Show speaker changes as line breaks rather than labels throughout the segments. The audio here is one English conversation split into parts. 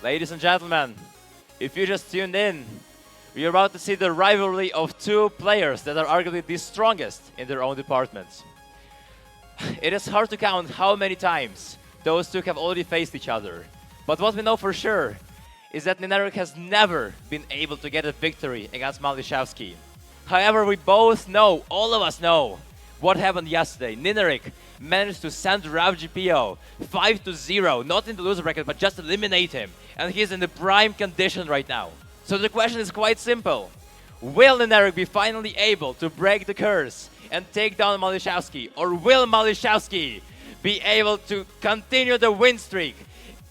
Ladies and gentlemen, if you just tuned in, we are about to see the rivalry of two players that are arguably the strongest in their own departments. It is hard to count how many times those two have already faced each other. But what we know for sure is that NINERIK has never been able to get a victory against MALISZEWSKI. However, we both know, all of us know, what happened yesterday. NINERIK managed to send RavGPO 5-0, not in the loser bracket, but just eliminate him. And he's in the prime condition right now. So the question is quite simple. Will NINERIK be finally able to break the curse and take down MALISZEWSKI? Or will MALISZEWSKI be able to continue the win streak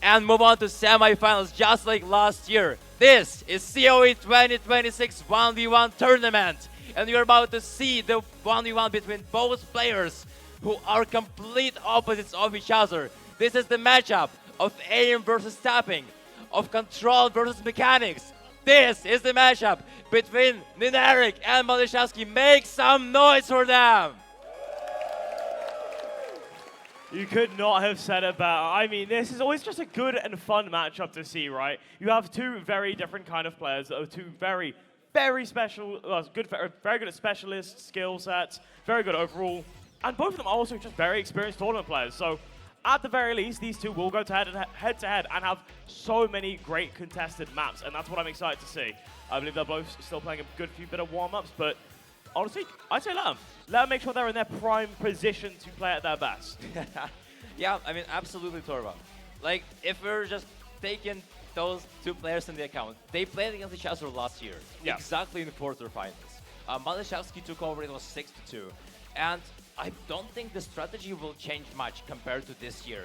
and move on to semifinals just like last year? This is COE 2026 1v1 tournament. And you're about to see the 1v1 between both players who are complete opposites of each other. This is the matchup of aim versus tapping, of control versus mechanics. This is the matchup between NINERIK and MALISZEWSKI. Make some noise for them!
You could not have said it better. I mean, this is always just a good and fun matchup to see, right? You have two very different kind of players that are two very special, very good at specialist skill sets, very good overall, and both of them are also just very experienced tournament players. So, at the very least, these two will go head to head and have so many great contested maps, and that's what I'm excited to see. I believe they're both still playing a good few bit of warm-ups, but honestly, I'd say let them make sure they're in their prime position to play at their best.
Yeah, I mean, absolutely, Torva. Like, if we're just taking those two players in the account, they played against each other last year, exactly in the quarterfinals. MALISZEWSKI took over, it was 6-2. And I don't think the strategy will change much compared to this year.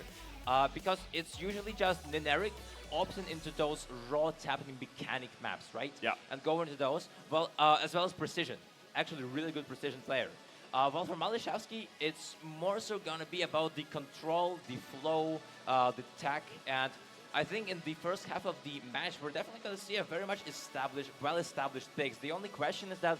Because it's usually just NINERIK opting into those raw tapping mechanic maps, right?
Yeah.
And go into those, well, as well as precision. Actually, really good precision player. Well, for MALISZEWSKI, it's more so going to be about the control, the flow, the tech, and I think in the first half of the match, we're definitely going to see a very much established, well-established picks. The only question is that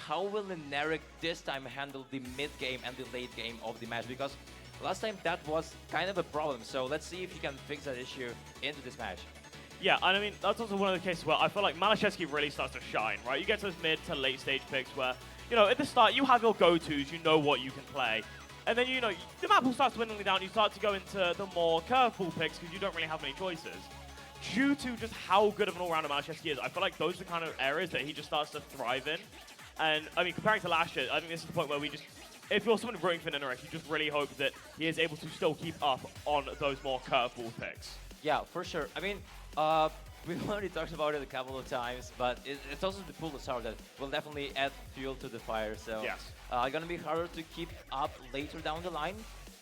how will NINERIK this time handle the mid-game and the late game of the match? Because last time that was kind of a problem. So let's see if he can fix that issue into this match.
Yeah, and I mean, that's also one of the cases where I feel like MALISZEWSKI really starts to shine, right? You get to those mid to late stage picks where, you know, at the start, you have your go-tos, you know what you can play. And then, you know, the map will start dwindling down. You start to go into the more curveball picks because you don't really have many choices. Due to just how good of an all-rounder MALISZEWSKI is, I feel like those are the kind of areas that he just starts to thrive in. And, I mean, comparing to last year, I think this is the point where we just, if you're someone rooting for NINERIK, you just really hope that he is able to still keep up on those more curveball picks.
Yeah, for sure. I mean, we've already talked about it a couple of times, but it's also the pool of sour that will definitely add fuel to the fire. So
yes.
Gonna be harder to keep up later down the line.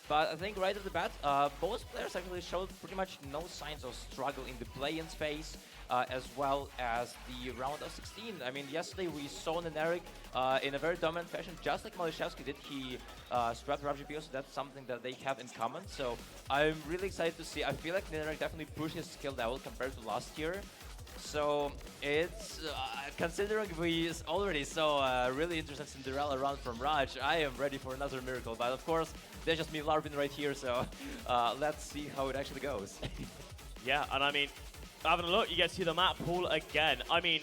But I think right off the bat, both players actually showed pretty much no signs of struggle in the play-in phase, as well as the round of 16. I mean, yesterday we saw NINERIK in a very dominant fashion, just like MALISZEWSKI did. He scrapped RavGPO, so that's something that they have in common. So I'm really excited to see. I feel like NINERIK definitely pushed his skill level compared to last year. So it's, considering we already saw a really interesting Cinderella run from Raj, I am ready for another miracle. But of course, there's just me LARPing right here, so let's see how it actually goes.
Yeah, and I mean, having a look, you get to see the map pool again. I mean,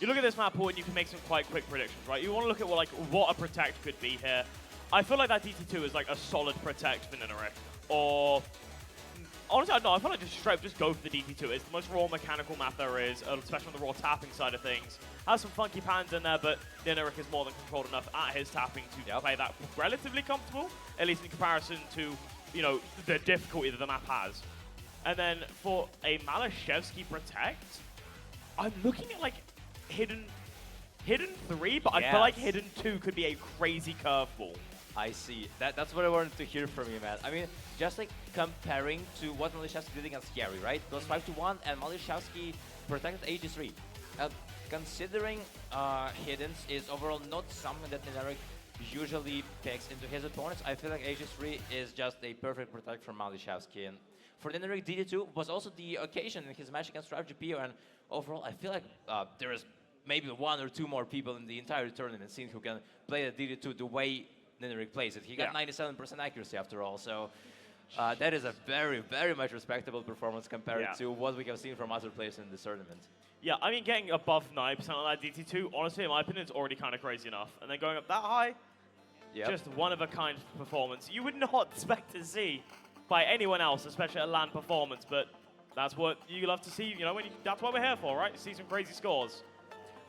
you look at this map pool and you can make some quite quick predictions, right? You want to look at what a protect could be here. I feel like that DT2 is like a solid protect for NINERIK. Or honestly, I don't know. I feel like just straight up just go for the DT2. It's the most raw mechanical map there is, especially on the raw tapping side of things. Has some funky pans in there, but NINERIK is more than controlled enough at his tapping to play that relatively comfortable, at least in comparison to, you know, the difficulty that the map has. And then for a MALISZEWSKI protect, I'm looking at like hidden 3, but I feel like hidden 2 could be a crazy curveball.
I see. That's what I wanted to hear from you, man. I mean, just like comparing to what MALISZEWSKI did against Gary, right? It was 5-1, and MALISZEWSKI protected AG3. Considering Hiddens is overall not something that NINERIK usually picks into his opponents, I feel like AG3 is just a perfect protect from MALISZEWSKI. And for NINERIK, DD2 was also the occasion in his match against RavGPO, and overall, I feel like there is maybe 1 or 2 more people in the entire tournament scene who can play the DD2 the way NINERIK plays it. He got 97% accuracy after all, so That is a very, very much respectable performance compared
Yeah.
to what we have seen from other players in this tournament.
Yeah, I mean, getting above 9% on that DT2, honestly, in my opinion, is already kind of crazy enough. And then going up that high,
Yep.
just one-of-a-kind performance. You would not expect to see by anyone else, especially a LAN performance, but that's what you love to see, you know, that's what we're here for, right? To see some crazy scores.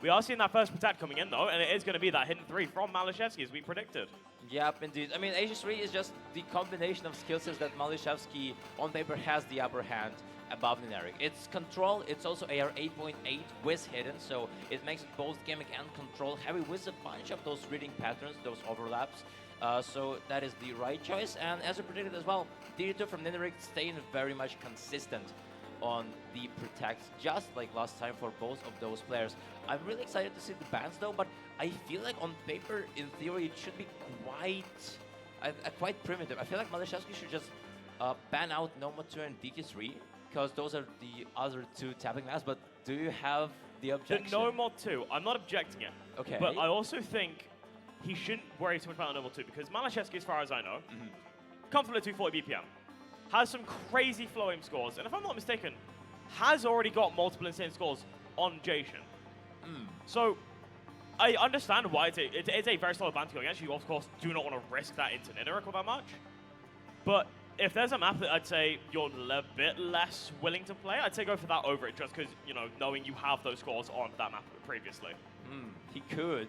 We are seeing that first protect coming in, though, and it is going to be that hidden 3 from MALISZEWSKI, as we predicted.
Yep, indeed. I mean, Aegis 3 is just the combination of skill sets that MALISZEWSKI on paper has the upper hand above NINERIK. It's control, it's also AR 8.8 with hidden, so it makes it both gimmick and control heavy with a bunch of those reading patterns, those overlaps. So that is the right choice, and as we predicted as well, DT2 from NINERIK staying very much consistent on the protect, just like last time for both of those players. I'm really excited to see the bans though, but I feel like on paper, in theory, it should be quite primitive. I feel like MALISZEWSKI should just ban out Noma 2 and DT3, because those are the other two tapping maps, but do you have the objection?
The No Mod 2, I'm not objecting it.
Okay.
But I also think he shouldn't worry too much about No Mod 2, because MALISZEWSKI, as far as I know, comfortable at 240 BPM, has some crazy flowing scores, and if I'm not mistaken, has already got multiple insane scores on Jason. So I understand why it's a very solid ban to go against. You, of course, do not want to risk that into NINERIK all that much. But if there's a map that I'd say you're a bit less willing to play, I'd say go for that over it, just because, you know, knowing you have those scores on that map previously.
He could.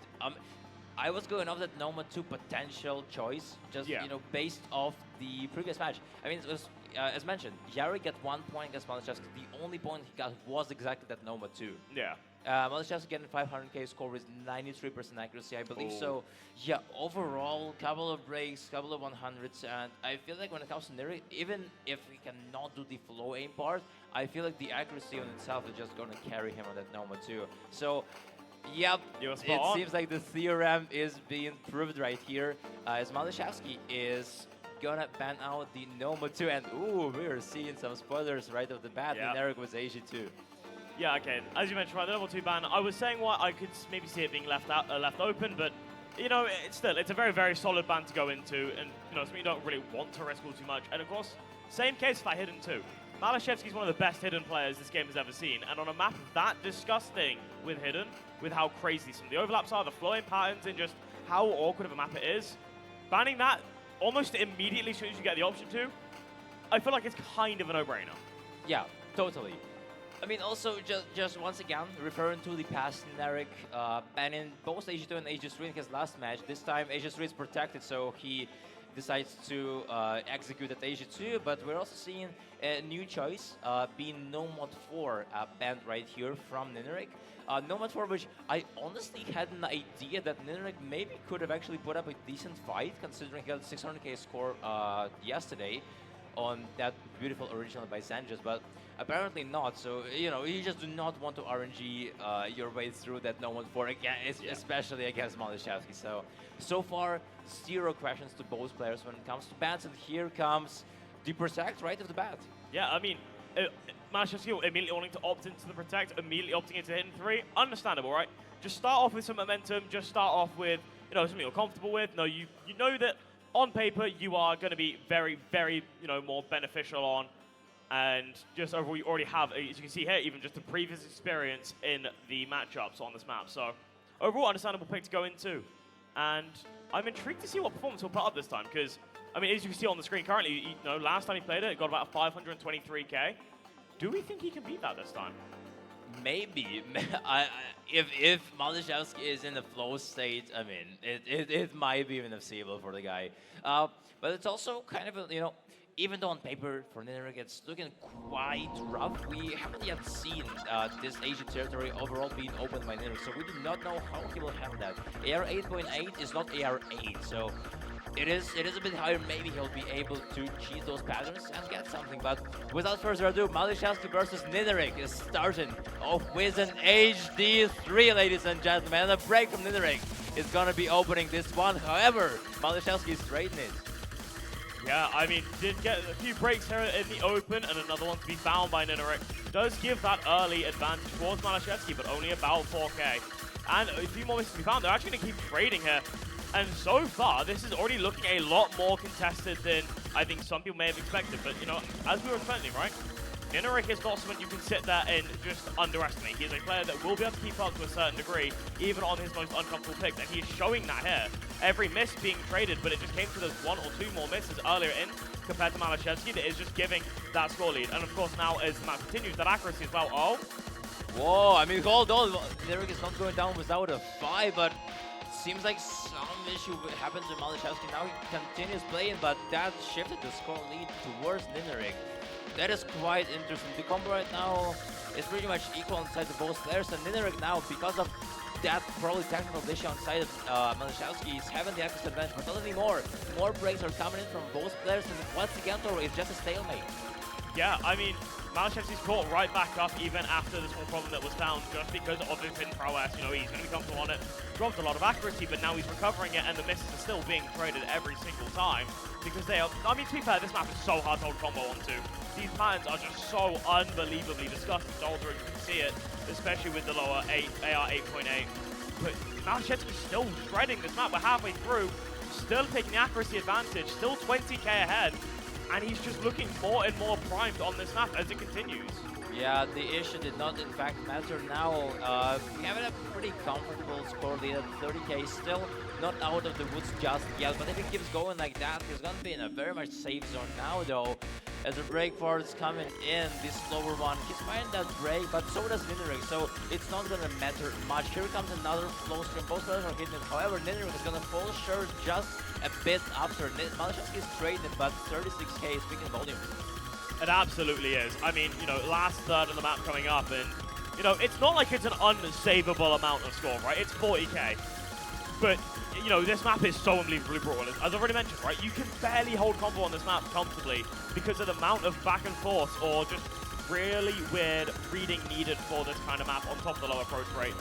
I was going off that Noma 2 potential choice, just, you know, based off the previous match. I mean, it was, as mentioned, Yari got 1 point against MALISZEWSKI. The only point he got was exactly that Noma 2.
Yeah.
MALISZEWSKI getting 500k score with 93% accuracy, I believe. So, yeah, overall, couple of breaks, couple of 100s, and I feel like when it comes to NINERIK, even if we cannot do the flow aim part, I feel like the accuracy on itself is just going to carry him on that Noma 2. So, yep, it seems like the theorem is being proved right here, as MALISZEWSKI is gonna ban out the Noma 2, and ooh, we're seeing some spoilers right off the bat. NINERIK was AG2.
Yeah, okay. As you mentioned, right, the level 2 ban, I was saying why I could maybe see it being left open, but, you know, it's a very, very solid ban to go into, and, you know, something you don't really want to risk all too much. And, of course, same case for that hidden 2. MALISZEWSKI is one of the best hidden players this game has ever seen, and on a map that disgusting with hidden, with how crazy some of the overlaps are, the flowing patterns, and just how awkward of a map it is, banning that almost immediately as soon as you get the option to, I feel like it's kind of a no-brainer.
Yeah, totally. I mean, also, just once again, referring to the past NINERIK, banning both AG2 and AG3 in his last match. This time, AG3 is protected, so he decides to execute at AG2, but we're also seeing a new choice, being No Mod 4 banned right here from NINERIK. No Mod 4, which I honestly had an idea that NINERIK maybe could have actually put up a decent fight, considering he got a 600k score yesterday on that beautiful original by Sanchez, but apparently not. So, you know, you just do not want to RNG your way through that No Mod 4 again, especially against MALISZEWSKI. So far, 0 questions to both players when it comes to bans, and here comes the protect right off the bat.
Yeah, I mean, MALISZEWSKI immediately wanting to opt into the protect, immediately opting into hidden 3, understandable, right? Just start off with some momentum, just start off with, you know, something you're comfortable with. No, you know that on paper you are going to be very, very, you know, more beneficial on, and just overall you already have, as you can see here, even just the previous experience in the matchups on this map. So overall, understandable pick to go into, and I'm intrigued to see what performance he'll put up this time, because, I mean, as you can see on the screen currently, you know, last time he played it got about 523k. Do we think he can beat that this time?
Maybe. If MALISZEWSKI is in the flow state, I mean, it might be even foreseeable for the guy. But it's also kind of, you know, even though on paper for NINERIK it's looking quite rough, we haven't yet seen this Asian territory overall being opened by NINERIK, so we do not know how he will handle that. AR 8.8 is not AR 8, so it is a bit higher. Maybe he'll be able to cheat those patterns and get something. But without further ado, MALISZEWSKI versus NINERIK is starting off with an HD3, ladies and gentlemen. And a break from NINERIK is gonna be opening this one. However, MALISZEWSKI is trading it.
Yeah, I mean, did get a few breaks here in the open, and another one to be found by NINERIK. Does give that early advantage towards MALISZEWSKI, but only about 4k. And a few more misses to be found. They're actually going to keep trading here. And so far, this is already looking a lot more contested than I think some people may have expected. But, you know, as we were expecting, right? NINERIK is not someone you can sit there and just underestimate. He is a player that will be able to keep up to a certain degree, even on his most uncomfortable picks, and he is showing that here. Every miss being traded, but it just came to those 1 or 2 more misses earlier in compared to MALISZEWSKI that is just giving that score lead. And of course now, as the match continues, that accuracy as well. Oh.
Whoa, I mean, hold on. NINERIK is not going down without a 5, but seems like some issue happens with MALISZEWSKI. Now he continues playing, but that shifted the score lead towards NINERIK. That is quite interesting. The combo right now is pretty much equal inside of both players, and NINERIK now, because of that probably technical issue on side of MALISZEWSKI, is having the accuracy advantage, but not anymore. More breaks are coming in from both players, and once again, it's just a stalemate.
Yeah, I mean, MALISZEWSKI's caught right back up even after the small problem that was found just because of his hidden prowess. You know, he's going to be comfortable on it, dropped a lot of accuracy, but now he's recovering it, and the misses are still being traded every single time because they are, I mean, to be fair, this map is so hard to hold combo onto. These patterns are just so unbelievably disgusting to alter, and you can see it, especially with the lower AR 8.8. But MALISZEWSKI's still shredding this map. We're halfway through, still taking the accuracy advantage, still 20k ahead. And he's just looking more and more primed on this map as it continues.
Yeah, the issue did not in fact matter now. Having a pretty comfortable score lead at 30k, still not out of the woods just yet. But if he keeps going like that, he's going to be in a very much safe zone now though. As the break forward is coming in, this slower one, he's finding that break, but so does NINERIK, so it's not going to matter much. Here comes another flow stream, both players are hitting it. However, NINERIK is going to fall short just a bit after. MALISZEWSKI is trading, but 36k is speaking volumes.
It absolutely is. I mean, you know, last third of the map coming up, and, you know, it's not like it's an unsavable amount of score, right? It's 40k. But, you know, this map is so unbelievably brutal. As I've already mentioned, right, you can barely hold combo on this map comfortably because of the amount of back and forth or just really weird reading needed for this kind of map on top of the low approach rate.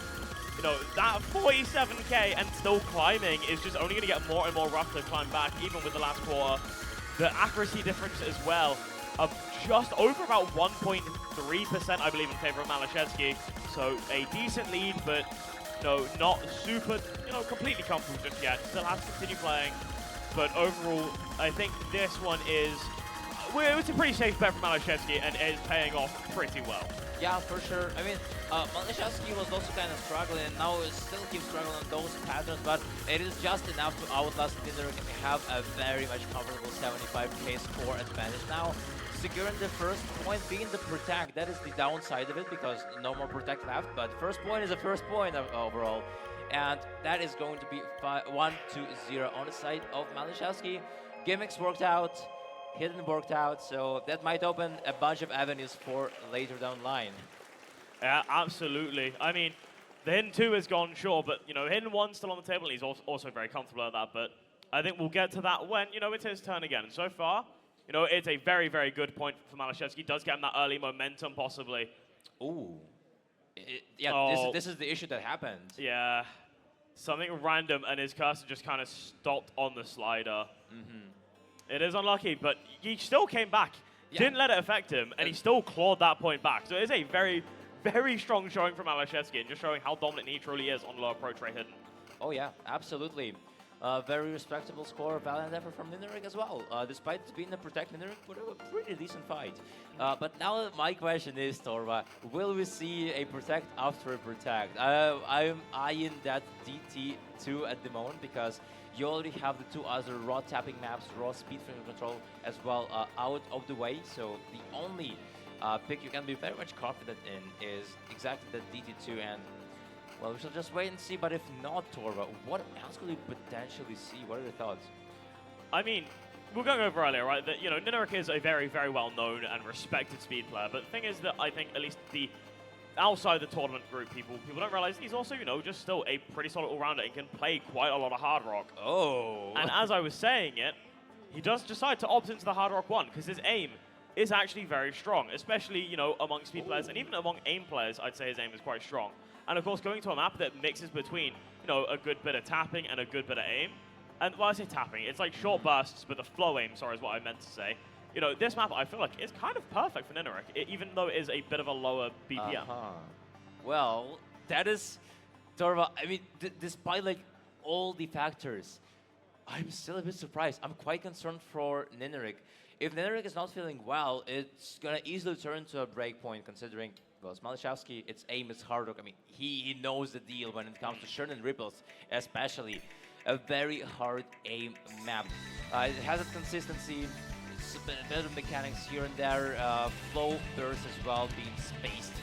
You know, that 47k and still climbing is just only going to get more and more rough to climb back, even with the last quarter. The accuracy difference as well of just over about 1.3%, I believe, in favor of MALISZEWSKI. So a decent lead, but no, not super, you know, completely comfortable just yet. Still has to continue playing. But overall, I think this one is, well, it's a pretty safe bet for MALISZEWSKI and it is paying off pretty well.
Yeah, for sure. I mean, MALISZEWSKI was also kind of struggling, and now it still keeps struggling on those patterns, but it is just enough to outlast NINERIK and have a very much comfortable 75k score advantage now. Securing the first point, being the protect, that is the downside of it because no more protect left, but first point is a first point overall. And that is going to be 1-2-0 on the side of MALISZEWSKI. Gimmicks worked out, hidden worked out, so that might open a bunch of avenues for later down the line.
Yeah, absolutely. I mean, the hidden 2 is gone, sure, but, you know, hidden 1's still on the table, and he's also very comfortable at that, but I think we'll get to that when, you know, it's his turn again. And so far, you know, it's a very, very good point for MALISZEWSKI. Does get him that early momentum, possibly.
Ooh. Yeah, this is the issue that happened.
Yeah. Something random, and his cursor just kind of stopped on the slider. It is unlucky, but he still came back. Yeah. Didn't let it affect him, and he still clawed that point back. So it is a very, very strong showing from MALISZEWSKI, and just showing how dominant he truly is on low approach rate hidden.
Oh yeah, absolutely. Very respectable score, valiant effort from NINERIK as well. Despite being a protect, NINERIK put up a pretty decent fight. But now my question is, Torva, will we see a protect after a protect? I'm eyeing that DT2 at the moment because you already have the 2 other raw tapping maps, raw speed finger control as well out of the way. So the only pick you can be very much confident in is exactly that DT2, and well, we shall just wait and see, but if not, Torva, what else could we potentially see? What are your thoughts?
I mean, we were going over earlier, right, that, you know, NINERIK is a very, very well-known and respected speed player, but the thing is that I think at least the outside the tournament group, people don't realize he's also, you know, just still a pretty solid all-rounder and can play quite a lot of hard rock.
Oh.
And as I was saying it, he does decide to opt into the hard rock one because his aim is actually very strong, especially, you know, among speed players and even among aim players, I'd say his aim is quite strong. And of course, going to a map that mixes between, you know, a good bit of tapping and a good bit of aim. And when I say tapping, it's like short bursts, but the flow aim, sorry, is what I meant to say. You know, this map, I feel like, is kind of perfect for NINERIK, even though it is a bit of a lower BPM.
Well, that is, Torva, I mean, despite, like, all the factors, I'm still a bit surprised. I'm quite concerned for NINERIK. If NINERIK is not feeling well, it's going to easily turn to a break point, considering, well, it's MALISZEWSKI, its aim is hard. I mean, he knows the deal when it comes to Churn and Ripples, especially. A very hard aim map. It has its consistency, it's a bit of mechanics here and there, flow burst as well, being spaced,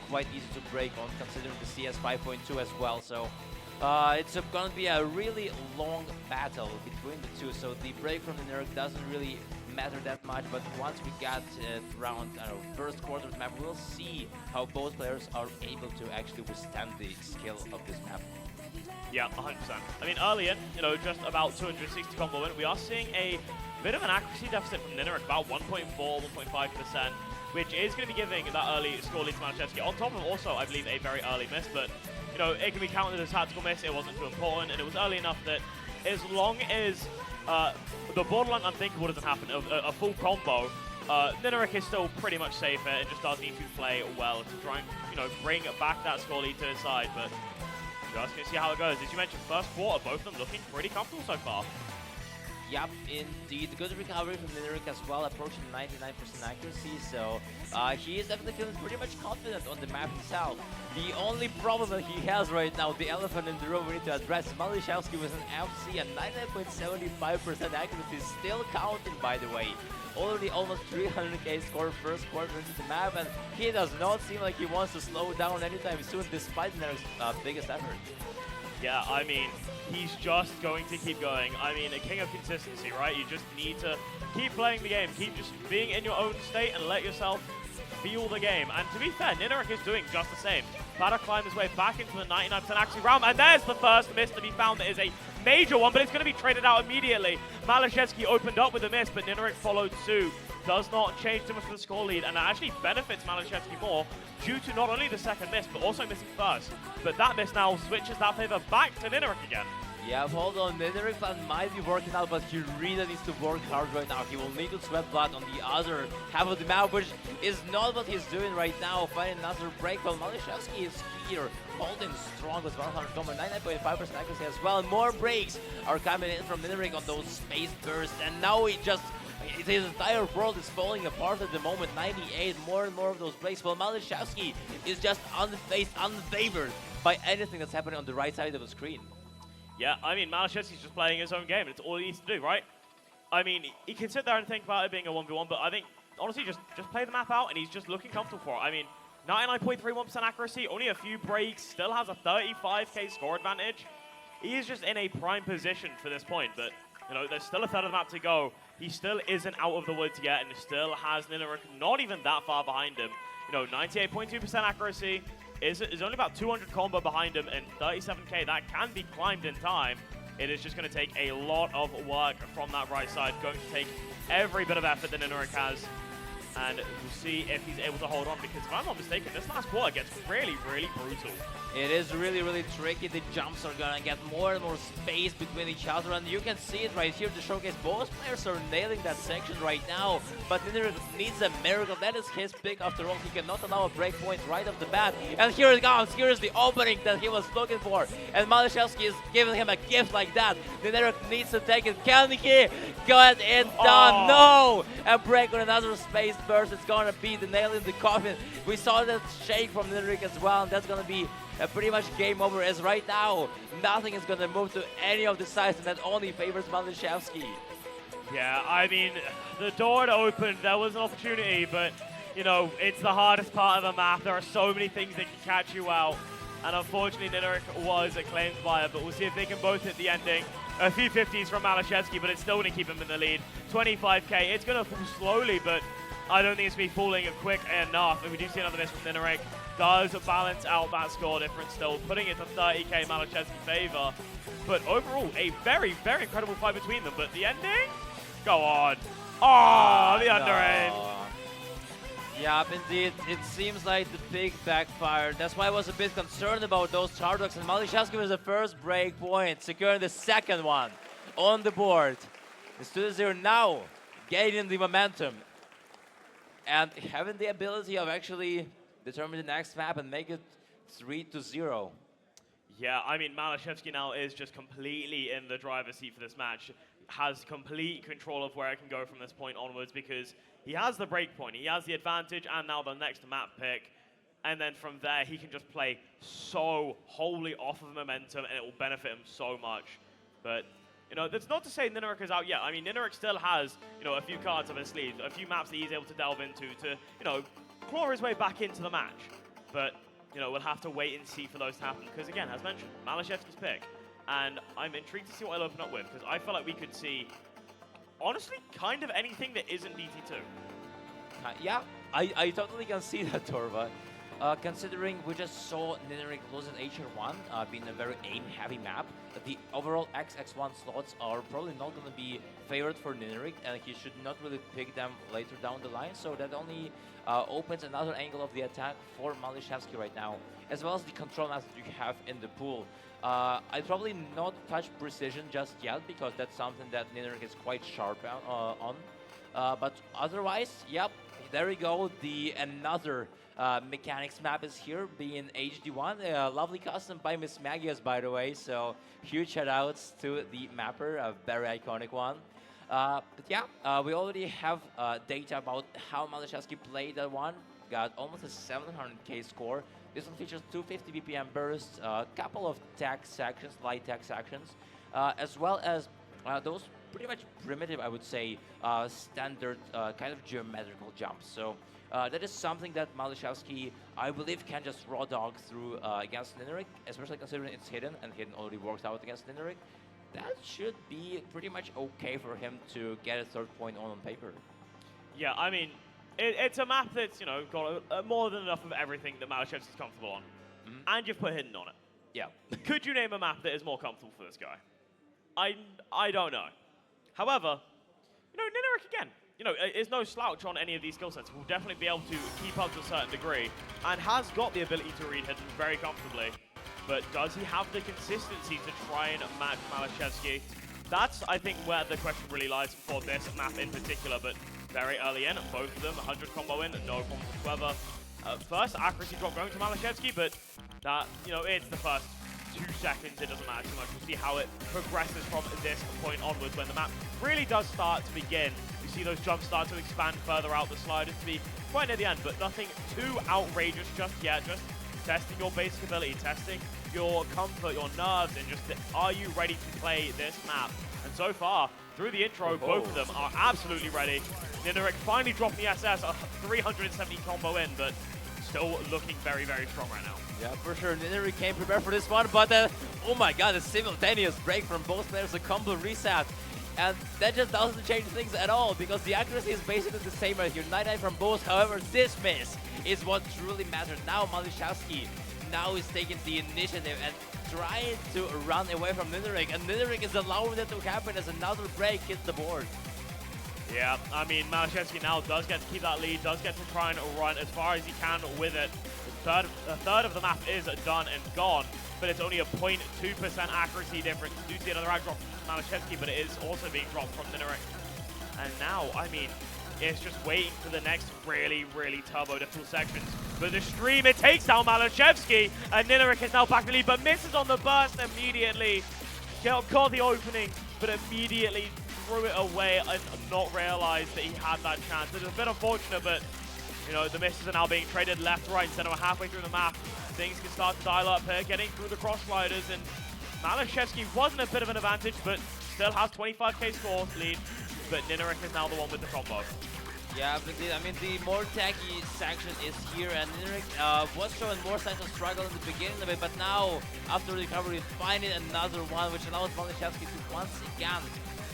quite easy to break on, considering the CS 5.2 as well. So it's going to be a really long battle between the two. So the break from the NINERIK doesn't really matter that much, but once we get around, I don't know, first quarter of the map, we'll see how both players are able to actually withstand the skill of this map.
Yeah, 100%. I mean, earlier, just about 260 combo win, we are seeing a bit of an accuracy deficit from NINERIK, about 1.4, 1.5%, which is going to be giving that early score lead to MALISZEWSKI. On top of also, I believe, a very early miss, but, it can be counted as a tactical miss. It wasn't too important, and it was early enough that as long as the borderline unthinkable doesn't happen, a full combo, NINERIK is still pretty much safer and just does need to play well to try and, bring back that score lead to his side, but just going to see how it goes. As you mentioned, first quarter, both of them looking pretty comfortable so far.
Yep, indeed. Good recovery from NINERIK as well, approaching 99% accuracy, so he is definitely feeling pretty much confident on the map himself. The only problem that he has right now, the elephant in the room we need to address, MALISZEWSKI with an FC and 99.75% accuracy, still counting, by the way. Already almost 300k score first quarter into the map, and he does not seem like he wants to slow down anytime soon, despite NINERIK's biggest effort.
Yeah, I mean, he's just going to keep going. I mean, a king of consistency, right? You just need to keep playing the game, keep just being in your own state and let yourself feel the game. And to be fair, NINERIK is doing just the same. About to climb his way back into the 99% accuracy realm, and there's the first miss to be found. That is a major one, but it's going to be traded out immediately. MALISZEWSKI opened up with a miss, but NINERIK followed suit. Does not change too much for the score lead, and it actually benefits MALISZEWSKI more due to not only the second miss, but also missing first. But that miss now switches that favor back to NINERIK again.
Yeah, hold on, NINERIK plan might be working out, but he really needs to work hard right now. He will need to sweat blood on the other half of the map, which is not what he's doing right now, finding another break. Well, MALISZEWSKI is here, holding strong with 100 combo, 99.5% accuracy as well. More breaks are coming in from NINERIK on those space bursts, and now his entire world is falling apart at the moment. 98, more and more of those breaks. Well, MALISZEWSKI is just unfazed, unfavored by anything that's happening on the right side of the screen.
Yeah, I mean, MALISZEWSKI's just playing his own game. It's all he needs to do, right? I mean, he can sit there and think about it being a 1v1, but I think, honestly, just play the map out, and he's just looking comfortable for it. I mean, 99.31% accuracy, only a few breaks, still has a 35k score advantage. He is just in a prime position for this point, but, there's still a third of the map to go. He still isn't out of the woods yet, and still has NINERIK not even that far behind him. 98.2% accuracy, is only about 200 combo behind him, and 37k, that can be climbed in time. It is just going to take a lot of work from that right side, going to take every bit of effort that NINERIK has, and we'll see if he's able to hold on, because if I'm not mistaken, this last quarter gets really, really brutal.
It is really, really tricky. The jumps are gonna get more and more space between each other, and you can see it right here to showcase both players are nailing that section right now, but NINERIK needs a miracle. That is his pick after all. He cannot allow a break point right off the bat, and here it comes. Here is the opening that he was looking for, and MALISZEWSKI is giving him a gift like that. NINERIK needs to take it. Can he get it done? No! A break on another space burst. It's gonna be the nail in the coffin. We saw that shake from NINERIK as well, and that's gonna be pretty much game over, as right now nothing is going to move to any of the sides, and that only favors MALISZEWSKI.
Yeah, I mean, the door had opened, there was an opportunity, but, it's the hardest part of the map. There are so many things that can catch you out, and unfortunately NINERIK was acclaimed by it, but we'll see if they can both hit the ending. A few 50s from MALISZEWSKI, but it's still going to keep him in the lead. 25k, it's going to fall slowly, but I don't think it's going to be falling quick enough. And we do see another miss from NINERIK. Does balance out that score difference still, putting it to 30k MALISZEWSKI favor. But overall, a very, very incredible fight between them. But the ending? Go on. Oh, the underhand.
Yeah, indeed. It seems like the pick backfired. That's why I was a bit concerned about those chargeworks. And MALISZEWSKI was the first break point, securing the second one on the board. It's 2-0 now, gaining the momentum. And having the ability of actually determine the next map and make it 3-0.
Yeah, I mean, MALISZEWSKI now is just completely in the driver's seat for this match. Has complete control of where it can go from this point onwards because he has the break point, he has the advantage, and now the next map pick. And then from there, he can just play so wholly off of momentum, and it will benefit him so much. But, you know, that's not to say NINERIK is out yet. I mean, NINERIK still has, you know, a few cards up his sleeve, a few maps that he's able to delve into to, you know, claw his way back into the match. But, you know, we'll have to wait and see for those to happen. Because, again, as mentioned, MALISZEWSKI's pick. And I'm intrigued to see what he'll open up with, because I feel like we could see, honestly, kind of anything that isn't DT2.
Yeah, I totally can see that, Torva. Considering we just saw NINERIK lose at HR1, being a very aim-heavy map, the overall XX1 slots are probably not going to be favored for NINERIK, and he should not really pick them later down the line, so that only opens another angle of the attack for MALISZEWSKI right now, as well as the control maps that you have in the pool. I'd probably not touch precision just yet, because that's something that NINERIK is quite sharp on. But otherwise, yep, there we go, another mechanics map is here, being HD1, lovely custom by Miss Magius, by the way, so huge shout outs to the mapper, a very iconic one. But yeah, we already have data about how MALISZEWSKI played that one, got almost a 700k score. This one features 250 BPM bursts, a couple of tech sections, light tech sections, as well as those pretty much primitive, I would say, standard kind of geometrical jumps. So that is something that MALISZEWSKI, I believe, can just raw dog through against NINERIK, especially considering it's hidden, and hidden already works out against NINERIK. That should be pretty much okay for him to get a third point on paper.
Yeah, I mean, it's a map that's, you know, got more than enough of everything that MALISZEWSKI's comfortable on. And you've put hidden on it.
Yeah.
Could you name a map that is more comfortable for this guy? I don't know. However, you know, NINERIK again, you know, is no slouch on any of these skill sets. Will definitely be able to keep up to a certain degree, and has got the ability to read hidden very comfortably. But does he have the consistency to try and match MALISZEWSKI? That's, I think, where the question really lies for this map in particular. But very early in, both of them, 100 combo in, no problems whatsoever. First, accuracy drop going to MALISZEWSKI, but that, you know, it's the first 2 seconds, it doesn't matter too much. We'll see how it progresses from this point onwards when the map really does start to begin. You see those jumps start to expand further out the sliders to be quite near the end, but nothing too outrageous just yet. Just testing your basic ability, testing your comfort, your nerves, and just are you ready to play this map? And so far, through the intro, both of them are absolutely ready. NINERIK finally dropped the SS, a 370 combo in, but still looking very, very strong right now.
Yeah, for sure. NINERIK came prepared for this one, but oh my god, a simultaneous break from both players, a combo reset. And that just doesn't change things at all, because the accuracy is basically the same right here. 99 from both, however, this miss is what truly matters. Now MALISZEWSKI now is taking the initiative and trying to run away from NINERIK, and NINERIK is allowing that to happen as another break hits the board.
Yeah, I mean, MALISZEWSKI now does get to keep that lead, does get to try and run as far as he can with it. A third of the map is done and gone, but it's only a 0.2% accuracy difference. You do see another ag drop from MALISZEWSKI, but it is also being dropped from NINERIK. And now, I mean, it's just waiting for the next really, really turbo difficult sections. But the stream, it takes down MALISZEWSKI, and NINERIK is now back to the lead, but misses on the burst immediately. Got the opening, but immediately threw it away and not realized that he had that chance. It was a bit unfortunate, but you know, the misses are now being traded left, right, center. We're halfway through the map. Things can start to dial up here, getting through the cross sliders, and MALISZEWSKI wasn't a bit of an advantage, but still has 25k score lead. But NINERIK is now the one with the combo.
Yeah, indeed. I mean, the more tacky section is here, and NINERIK was showing more signs of struggle in the beginning of it, but now, after recovery, finding another one, which allows MALISZEWSKI to once again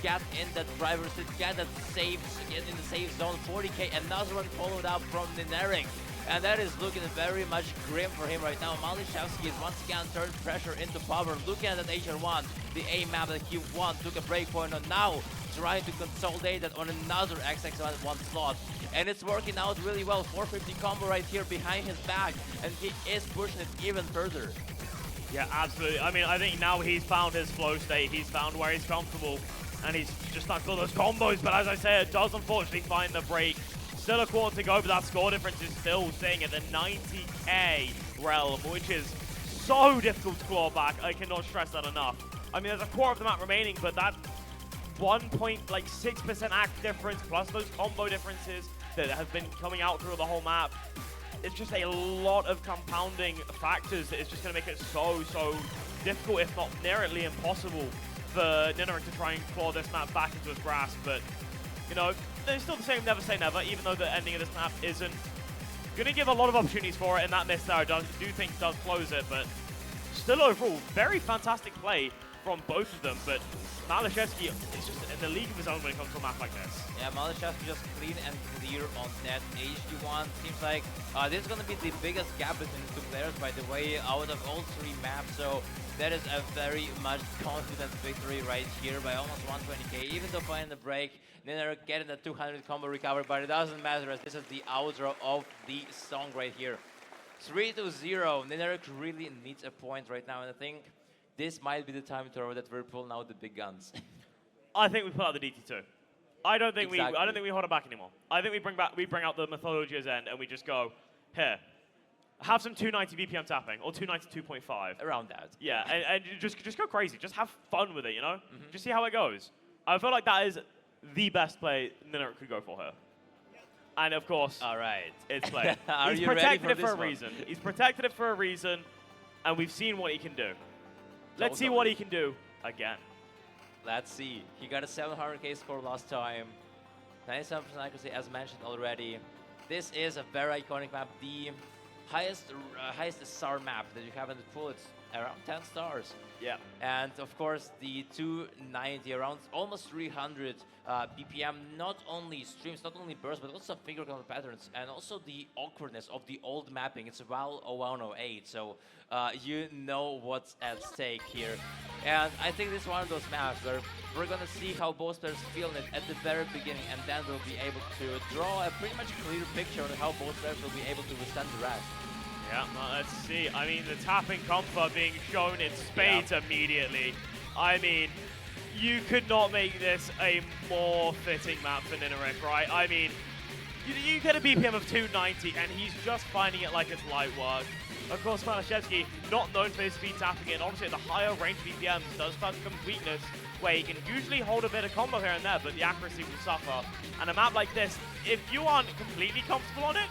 get in that driver's seat, get that safe, get in the safe zone. 40k, another one followed up from NINERIK, and that is looking very much grim for him right now. MALISZEWSKI is once again turned pressure into power. Looking at that HR1, the A map that he won, took a break point on, now trying to consolidate that on another XX1 slot, and it's working out really well. 450 combo right here behind his back, and he is pushing it even further.
Yeah, absolutely. I mean, I think now he's found his flow state. He's found where he's comfortable, and he's just not got those combos. But as I say, it does unfortunately find the break. Still a quarter to go, but that score difference is still staying at the 90k realm, which is so difficult to claw back. I cannot stress that enough. I mean, there's a quarter of the map remaining, but that 1.6% act difference plus those combo differences that have been coming out through the whole map, it's just a lot of compounding factors that is just going to make it so difficult, if not nearly impossible, for NINERIK to try and claw this map back into his grasp. But, you know, they're still the same never say never, even though the ending of this map isn't going to give a lot of opportunities for it, and that miss there I do think does close it, but still overall, very fantastic play from both of them, but MALISZEWSKI is just in the league of his own when it comes to a map like this.
Yeah, MALISZEWSKI just clean and clear on that HD1. Seems like this is going to be the biggest gap between the two players, by the way, out of all three maps, so that is a very much confident victory right here by almost 120k. Even though finding the break, NINERIK getting the 200 combo recovery, but it doesn't matter as this is the outro of the song right here. 3-0, NINERIK really needs a point right now, and I think this might be the time to that we're pulling out the big guns.
I think we pull out the DT2. I don't think
Exactly.
we hold it back anymore. I think we bring out the Mythologia's End and we just go, here, have some 290 BPM tapping or 292.5.
Around that.
Yeah, and just go crazy. Just have fun with it, you know? Just see how it goes. I feel like that is the best play NINERIK could go for her. And of course,
All right.
it's played.
Are
He's
you ready
protected
for
it for
this
a
one?
reason. He's protected it for a reason, and we've seen what he can do. Let's see what he can do again.
Let's see. He got a 700k score last time. 97% accuracy, as mentioned already. This is a very iconic map. The highest star map that you have in the pool. It's around 10 stars.
Yeah.
And of course, the 290, around almost 300 BPM, not only streams, not only bursts, but also figure color patterns, and also the awkwardness of the old mapping. It's WAL 0108, so you know what's at stake here. And I think this is one of those maps where we're going to see how both players feel it at the very beginning, and then we'll be able to draw a pretty much clear picture on how both players will be able to withstand the rest.
Yeah, well, let's see. I mean, the tapping comfort being shown in spades immediately. I mean, you could not make this a more fitting map for NINERIK, right? I mean, you get a BPM of 290, and he's just finding it like it's light work. Of course, MALISZEWSKI, not known for his speed tapping, and obviously at the higher range BPMs does start to become weakness, where he can usually hold a bit of combo here and there, but the accuracy will suffer. And a map like this, if you aren't completely comfortable on it,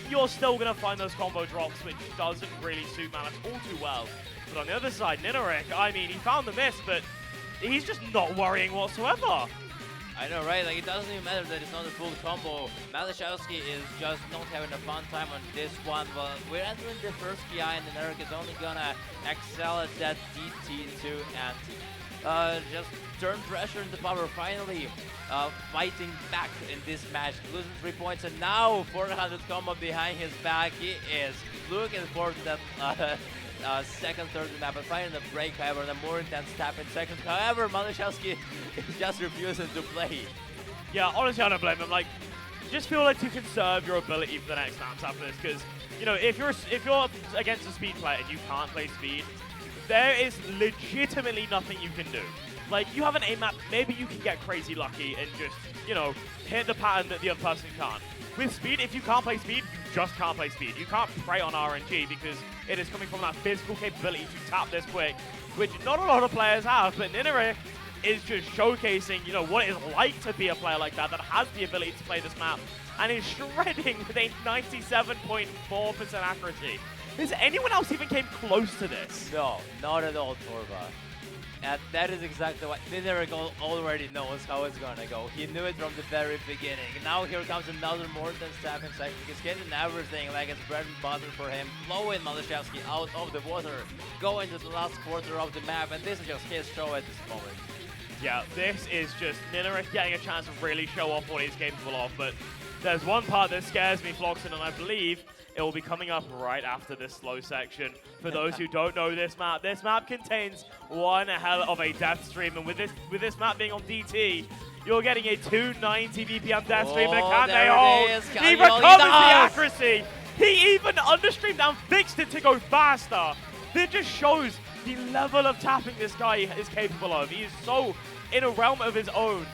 you're still going to find those combo drops, which doesn't really suit Malice all too well. But on the other side, NINERIK, I mean, he found the miss, but he's just not worrying whatsoever.
I know, right? Like, it doesn't even matter that it's not a full combo. MALISZEWSKI is just not having a fun time on this one. Well, we're entering the first PI, and NINERIK is only gonna excel at that DT2 and just turn pressure into power. Finally, fighting back in this match, losing 3 points, and now 400 combo behind his back. He is looking forward to that second, third map, and finding the break, however, the more intense tap in second. However, MALISZEWSKI is just refusing to play.
Yeah, honestly, I don't blame him. Like, just feel like to conserve your ability for the next maps after this, because, you know, if you're against a speed player and you can't play speed, there is legitimately nothing you can do. Like, you have an A map, maybe you can get crazy lucky and just, you know, hit the pattern that the other person can't. With speed, if you can't play speed, you just can't play speed. You can't prey on RNG because it is coming from that physical capability to tap this quick, which not a lot of players have, but NINERIK is just showcasing, you know, what it's like to be a player like that has the ability to play this map, and is shredding with a 97.4% accuracy. Has anyone else even came close to this?
No, not at all, Torva. And that is exactly what NINERIK already knows how it's gonna go. He knew it from the very beginning. Now here comes another more than step in second. He's getting everything like it's bread and butter for him. Blowing MALISZEWSKI out of the water, going to the last quarter of the map, and this is just his show at this moment.
Yeah, this is just NINERIK getting a chance to really show off what he's capable of, but there's one part that scares me, Floxen, and I believe it will be coming up right after this slow section. For those who don't know this map contains one hell of a death stream, and with this map being on DT, you're getting a 290 BPM death stream, but can they hold? He recovers the accuracy! He even understreamed and fixed it to go faster! That just shows the level of tapping this guy is capable of. He is so in a realm of his own.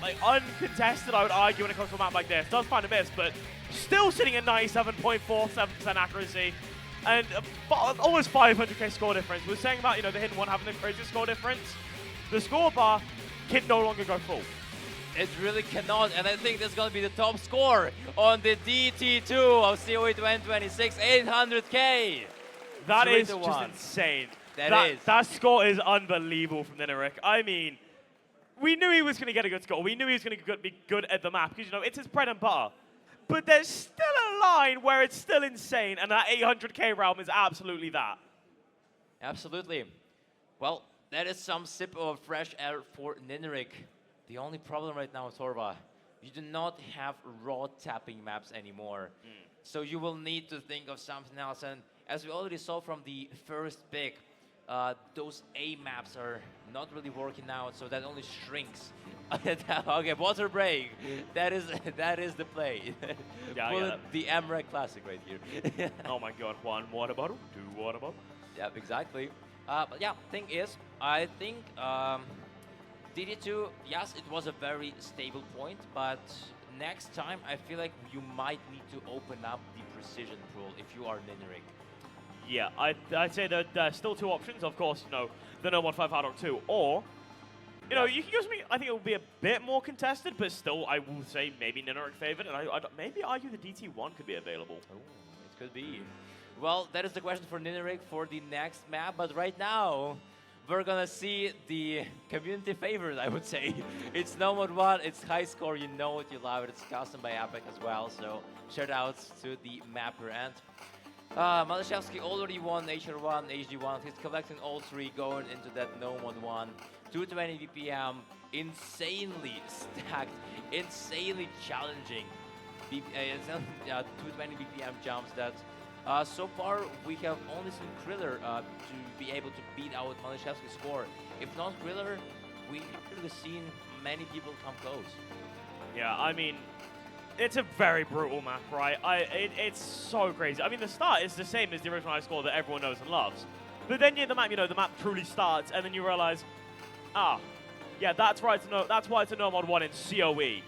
Like, uncontested, I would argue, when it comes to a map like this. Does find a miss, but still sitting at 97.47% accuracy. and almost 500k score difference. We're saying about, you know, the hidden one having the craziest score difference. The score bar can no longer go full.
It really cannot, and I think that's going to be the top score on the DT2 of COE 2026, 800k.
That is just insane. That score is unbelievable from NINERIK. I mean, we knew he was going to get a good score. We knew he was going to be good at the map, because, you know, it's his bread and butter. But there's still a line where it's still insane, and that 800k realm is absolutely that.
Absolutely. Well, that is some sip of fresh air for NINERIK. The only problem right now, Torva, you do not have raw tapping maps anymore. So you will need to think of something else. And as we already saw from the first pick, those A maps are not really working out, so that only shrinks. Okay, water break. That is the play. Yeah, the MREC classic right here.
Oh my god, 1 water bottle, 2 water bottle.
Yeah, exactly. But yeah, thing is, I think DD2, yes, it was a very stable point, but next time I feel like you might need to open up the precision pool if you are NINERIK.
Yeah, I'd say that there's still 2 options. Of course, you know, the No 15 hard rock 2, or, you know, you can use me. I think it will be a bit more contested, but still, I will say maybe NINERIK favored, and I'd maybe argue the DT1 could be available.
Oh, it could be. Well, that is the question for NINERIK for the next map, but right now, we're gonna see the community favorite, I would say. It's No 1, it's high score, you know it, you love it, it's custom by Epic as well, so shout outs to the mapper. And MALISZEWSKI already won HR1, HD1, he's collecting all 3 going into that No 1, 220 BPM, insanely stacked, insanely challenging 220 BPM jumps that so far we have only seen Kriller to be able to beat out MALISZEWSKI's score. If not Kriller, we haven't really seen many people come close. Yeah,
I mean, it's a very brutal map, right? It's so crazy. I mean, the start is the same as the original high score that everyone knows and loves. But then the map, you know, the map truly starts, and then you realize, yeah, that's why it's a No Mod 1 in COE.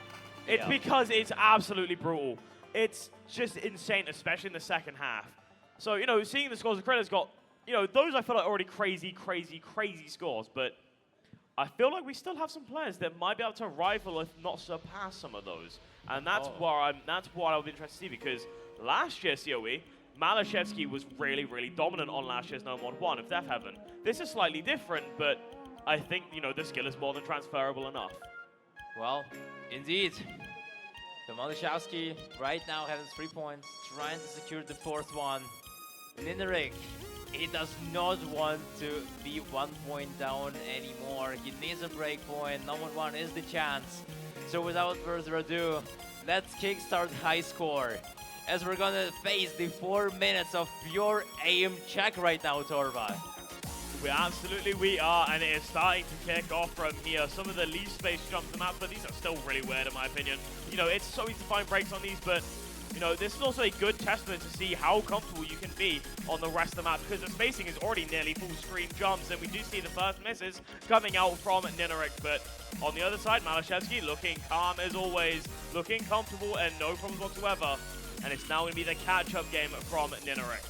It's because it's absolutely brutal. It's just insane, especially in the second half. So, you know, seeing the scores of Kriller's got, you know, those I feel like are already crazy scores, but I feel like we still have some players that might be able to rival, if not surpass, some of those. And that's what I'll be interested to see, because last year's COE, MALISZEWSKI was really dominant on last year's No Mod 1 of Death Heaven. This is slightly different, but I think, you know, the skill is more than transferable enough.
Well, indeed. So MALISZEWSKI right now having 3 points, trying to secure the 4th one. NINERIK, he does not want to be 1 point down anymore. He needs a break point. No 1 is the chance. So without further ado, let's kickstart high score, as we're gonna face the 4 minutes of pure aim check right now, Torva.
We are, and it is starting to kick off from here. Some of the least space jumps in the map, but these are still really weird in my opinion. You know, it's so easy to find breaks on these, but, you know, this is also a good testament to see how comfortable you can be on the rest of the map, because the spacing is already nearly full screen jumps, and we do see the first misses coming out from NINERIK. But on the other side, MALISZEWSKI looking calm as always, looking comfortable and no problems whatsoever. And it's now going to be the catch-up game from NINERIK.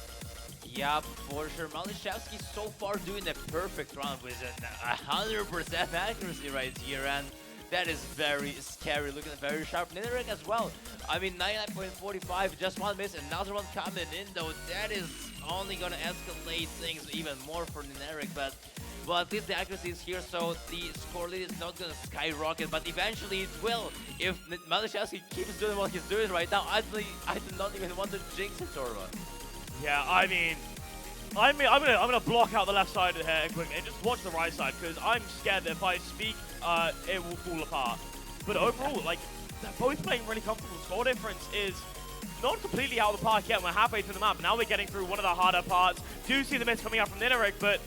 Yeah, for sure. MALISZEWSKI so far doing a perfect run with an 100% accuracy right here, and that is very scary, looking very sharp. NINERIK as well. I mean, 99.45, just 1 miss, another one coming in though. That is only gonna escalate things even more for NINERIK, but well, at least the accuracy is here, so the score lead is not gonna skyrocket, but eventually it will. If MALISZEWSKI keeps doing what he's doing right now, I do not even want to jinx it, Torva.
Yeah, I mean, I'm gonna block out the left side here quickly and just watch the right side, because I'm scared that if I speak, it will fall apart. But overall, like, they're both playing really comfortable. Score difference is not completely out of the park yet. We're halfway through the map. Now we're getting through one of the harder parts. Do see the miss coming out from NINERIK, but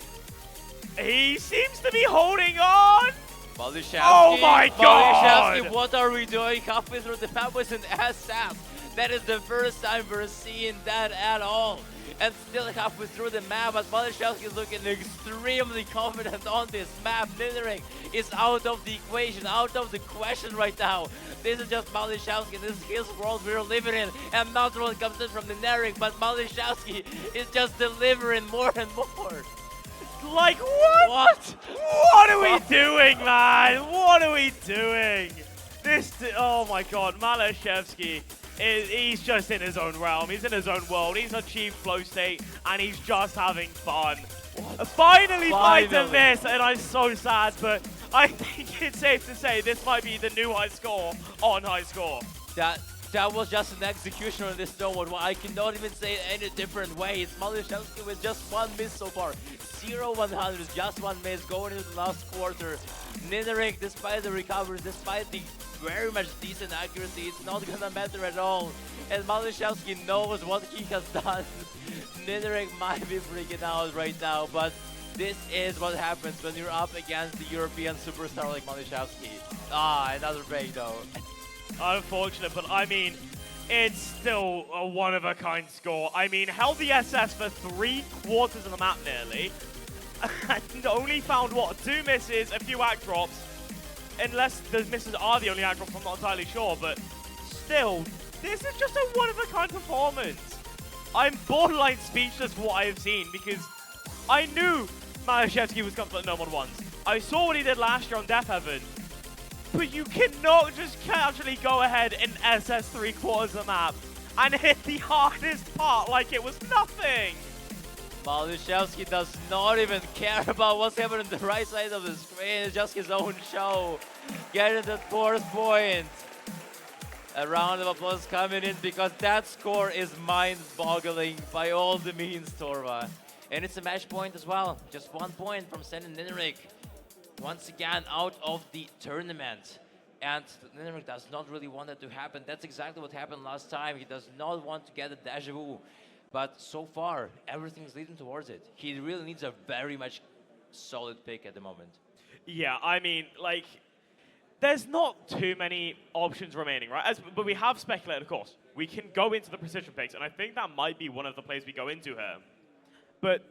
he seems to be holding on.
MALISZEWSKI,
oh my god!
MALISZEWSKI, what are we doing? Halfway through the map with an SS. That is the first time we're seeing that at all. And still halfway through the map, but MALISZEWSKI is looking extremely confident on this map. NINERIK is out of the equation, out of the question right now. This is just MALISZEWSKI, this is his world we're living in, and not what comes in from NINERIK, but MALISZEWSKI is just delivering more and more.
Like, what? What are we doing, man? What are we doing? Oh my god, MALISZEWSKI, he's just in his own realm, he's in his own world, he's achieved flow state, and he's just having fun. Finally fighting this, and I'm so sad, but I think it's safe to say this might be the new high score on high score.
That was just an execution on this no one. I cannot even say it any different way. It's MALISZEWSKI with just one miss so far. 0-100, just one miss going into the last quarter. NINERIK, despite the recoveries, despite the very much decent accuracy, it's not gonna matter at all. And MALISZEWSKI knows what he has done. NINERIK might be freaking out right now, but this is what happens when you're up against the European superstar like MALISZEWSKI. Another break though.
Unfortunate, but I mean, it's still a one-of-a-kind score. I mean, held the SS for 3/4 of the map nearly, and only found, what, 2 misses, a few act drops, unless the misses are the only act drops, I'm not entirely sure, but still, this is just a one-of-a-kind performance. I'm borderline speechless for what I have seen, because I knew MALISZEWSKI was coming to no one once. I saw what he did last year on Death Heaven, but you cannot just casually go ahead and SS 3/4 of the map and hit the hardest part like it was nothing.
MALISZEWSKI does not even care about what's happening on the right side of the screen. It's just his own show. Getting the 4th point. A round of applause coming in because that score is mind-boggling by all the means, Torva. And it's a match point as well. Just 1 point from sending NINERIK once again out of the tournament. And NINERIK does not really want that to happen. That's exactly what happened last time. He does not want to get a deja vu. But so far, everything's leading towards it. He really needs a very much solid pick at the moment.
Yeah, I mean, like, there's not too many options remaining, right? But we have speculated, of course. We can go into the precision picks, and I think that might be one of the plays we go into here. But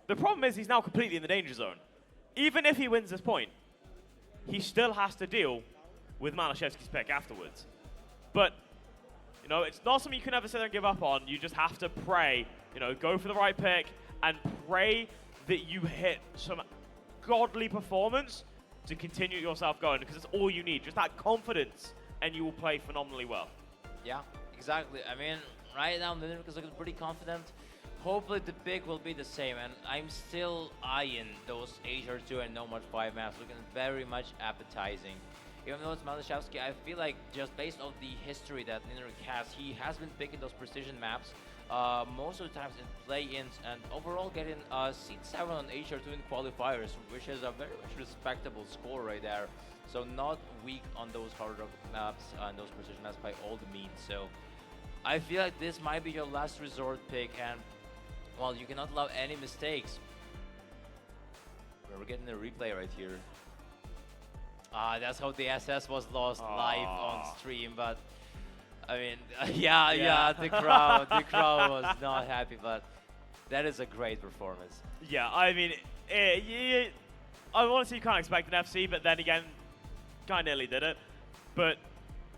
the problem is he's now completely in the danger zone. Even if he wins this point, he still has to deal with MALISZEWSKI's pick afterwards. But, you know, it's not something you can ever sit there and give up on. You just have to pray, you know, go for the right pick and pray that you hit some godly performance to continue yourself going, because it's all you need. Just that confidence, and you will play phenomenally well.
Yeah, exactly. I mean, right now, NINERIK is looking pretty confident. Hopefully the pick will be the same, and I'm still eyeing those HR2 and Nomad 5 maps, looking very much appetizing. Even though it's MALISZEWSKI, I feel like just based on the history that NINERIK has, he has been picking those precision maps most of the times in play-ins, and overall getting seed 7 on HR2 in qualifiers, which is a very much respectable score right there. So not weak on those hard rock maps and those precision maps by all the means. So I feel like this might be your last resort pick, and well, you cannot allow any mistakes. We're getting a replay right here. That's how the SS was lost live on stream, but I mean, yeah, the crowd was not happy, but that is a great performance.
Yeah, I mean, I want to say you can't expect an FC, but then again, kind of nearly did it. But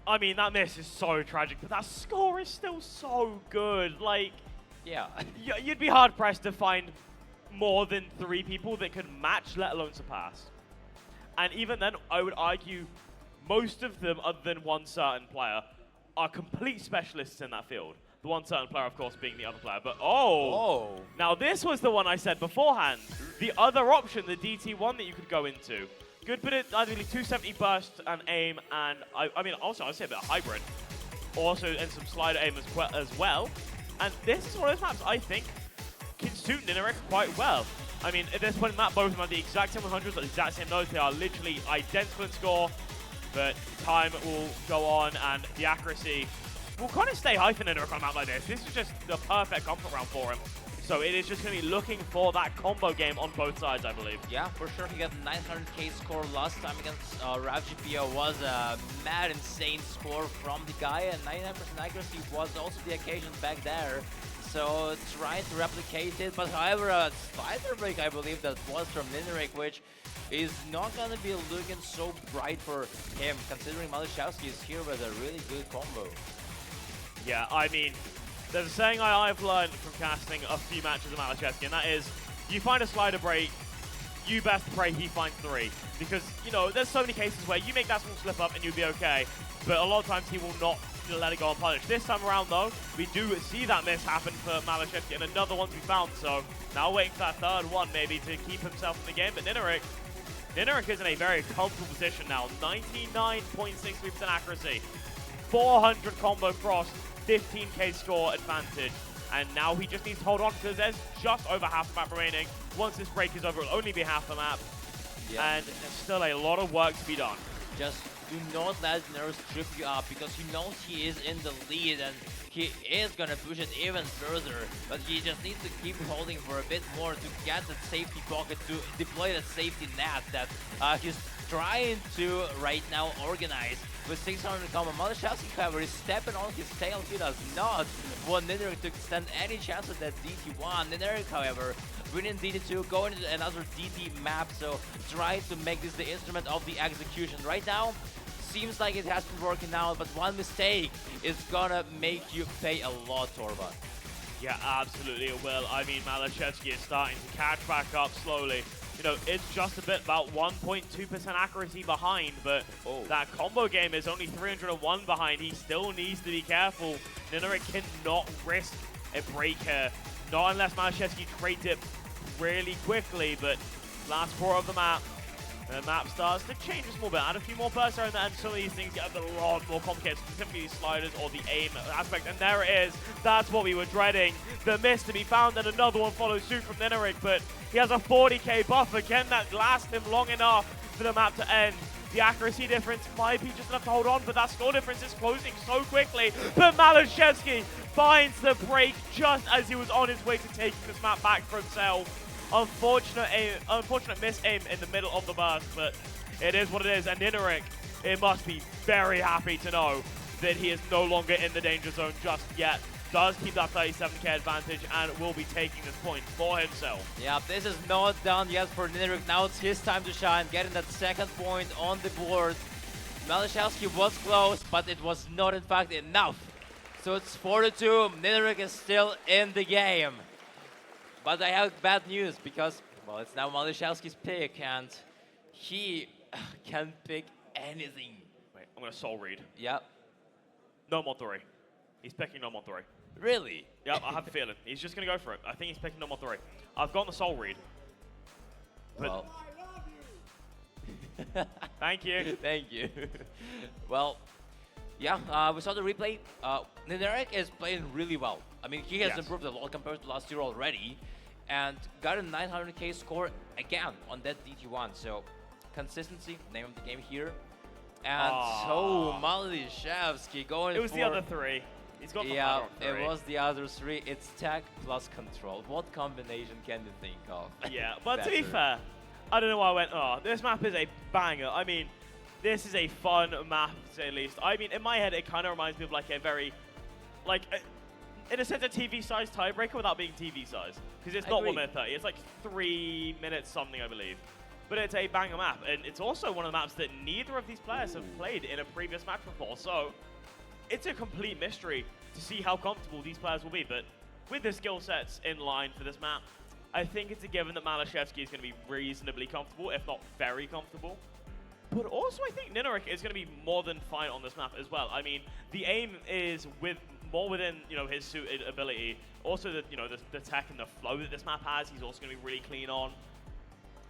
I mean, that miss is so tragic, but that score is still so good. Like,
yeah,
you'd be hard pressed to find more than 3 people that could match, let alone surpass. And even then, I would argue most of them, other than one certain player, are complete specialists in that field. The one certain player, of course, being the other player. But now this was the one I said beforehand. The other option, the DT1 that you could go into. Good bit of ideally 270 burst and aim, and I mean, also I'd say a bit of hybrid. Also, and some slider aim as well. And this is one of those maps I think can suit NINERIK quite well. I mean, at this point in the map, both of them have the exact same 100s, the exact same nodes. They are literally identical in score, but time will go on, and the accuracy will kind of stay high for NINERIK on a map like this. This is just the perfect comfort round for him. So it is just going to be looking for that combo game on both sides, I believe.
Yeah, for sure. He got 900k score last time against RavGPO. Was a mad, insane score from the guy, and 99% accuracy was also the occasion back there. So trying to replicate it, but however, a slider break, I believe that was from NINERIK, which is not going to be looking so bright for him, considering MALISZEWSKI is here with a really good combo.
Yeah, I mean, there's a saying I've learned from casting a few matches of MALISZEWSKI, and that is, you find a slider break, you best pray he finds 3. Because, you know, there's so many cases where you make that small slip up and you'll be okay, but a lot of times he will not let it go unpunished. This time around, though, we do see that miss happen for MALISZEWSKI, and another one to be found, so now waiting for that third one, maybe, to keep himself in the game. But NINERIK is in a very comfortable position now. 99.63% accuracy, 400 combo cross, 15k score advantage. And now he just needs to hold on because there's just over half the map remaining. Once this break is over, it'll only be half the map. Yeah. And there's still a lot of work to be done.
Just do not let Nerves trip you up, because he knows he is in the lead and he is gonna push it even further, but he just needs to keep holding for a bit more to get that safety pocket, to deploy that safety net that he's trying to right now organize. With 600 combo, MALISZEWSKI, however, is stepping on his tail. He does not want NINERIK to stand any chance at that DT1. NINERIK, however, winning DT2, going into another DT map, so trying to make this the instrument of the execution. Right now, seems like it has been working out, but one mistake is gonna make you pay a lot, Torba.
Yeah, absolutely it will. I mean, MALISZEWSKI is starting to catch back up slowly. You know, it's just a bit about 1.2% accuracy behind, but that combo game is only 301 behind. He still needs to be careful. NINERIK cannot risk a break here, not unless MALISZEWSKI trades it really quickly, but last 4 of the map. The map starts to change a small bit, add a few more bursts around there, and some of these things get a lot more complicated, specifically these sliders or the aim aspect, and there it is. That's what we were dreading. The miss to be found, and another one follows suit from NINERIK, but he has a 40k buffer. Can that last him long enough for the map to end? The accuracy difference might be just enough to hold on, but that score difference is closing so quickly. But MALISZEWSKI finds the break just as he was on his way to taking this map back for himself. Unfortunate miss aim in the middle of the burst, but it is what it is. And NINERIK, it must be very happy to know that he is no longer in the danger zone just yet. Does keep that 37k advantage and will be taking this point for himself.
Yeah, this is not done yet for NINERIK. Now it's his time to shine, getting that second point on the board. MALISZEWSKI was close, but it was not in fact enough. So it's 4-2. NINERIK is still in the game. But I have bad news, because, well, it's now MALISZEWSKI's pick, and he can pick anything.
Wait, I'm going to soul read.
Yep.
No mod 3. He's picking no mod 3.
Really?
Yep, I have a feeling. He's just going to go for it. I think he's picking no mod 3. I've got the soul read.
Well.
Thank you.
Thank you. Well, yeah, we saw the replay. NINERIK is playing really well. I mean, he has improved a lot compared to last year already, and got a 900k score again on that DT1. So, consistency, name of the game here. And so MALISZEWSKI going for...
It was the other 3. He's got the
yeah,
three.
It was the other 3. It's tech plus control. What combination can you think of?
Yeah, but to be fair, I don't know why I went, this map is a banger. I mean, this is a fun map, to say the least. I mean, in my head, it kind of reminds me of like a very, in a sense, a TV-sized tiebreaker without being TV-sized. Because it's not 1 minute 30. It's like 3 minutes something, I believe. But it's a banger map. And it's also one of the maps that neither of these players have played in a previous match before. So it's a complete mystery to see how comfortable these players will be. But with the skill sets in line for this map, I think it's a given that MALISZEWSKI is going to be reasonably comfortable, if not very comfortable. But also, I think NINERIK is going to be more than fine on this map as well. I mean, the aim is more within, his suited ability. Also, the tech and the flow that this map has, he's also going to be really clean on.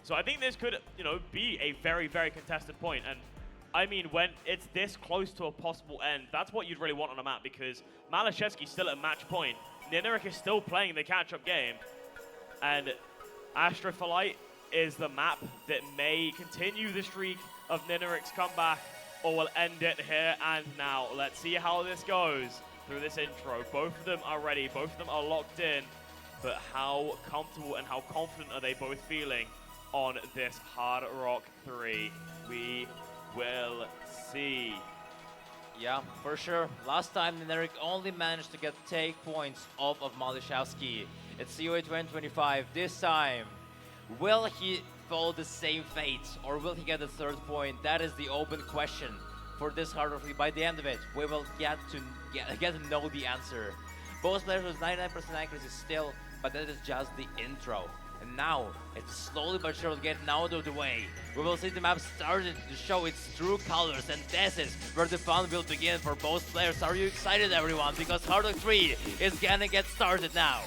So I think this could, be a very, very contested point. And I mean, when it's this close to a possible end, that's what you'd really want on a map, because MALISZEWSKI's still at match point. NINERIK is still playing the catch-up game. And Astrophyllite is the map that may continue the streak of NINERIK's comeback, or will end it here and now. Let's see how this goes through this intro. Both of them are ready. Both of them are locked in. but how comfortable and how confident are they both feeling on this Hard Rock 3? We will see.
Yeah, for sure. Last time, NINERIK only managed to get take points off of MALISZEWSKI at COE 2025. This time, will he follow the same fate, or will he get the third point? That is the open question for this Hard Rock League. By the end of it, we will get to know the answer. Both players with 99% accuracy still, but that is just the intro. And now, it's slowly but surely getting out of the way. We will see the map started to show its true colors, and this is where the fun will begin for both players. Are you excited, everyone? Because Hard Rock 3 is gonna get started now.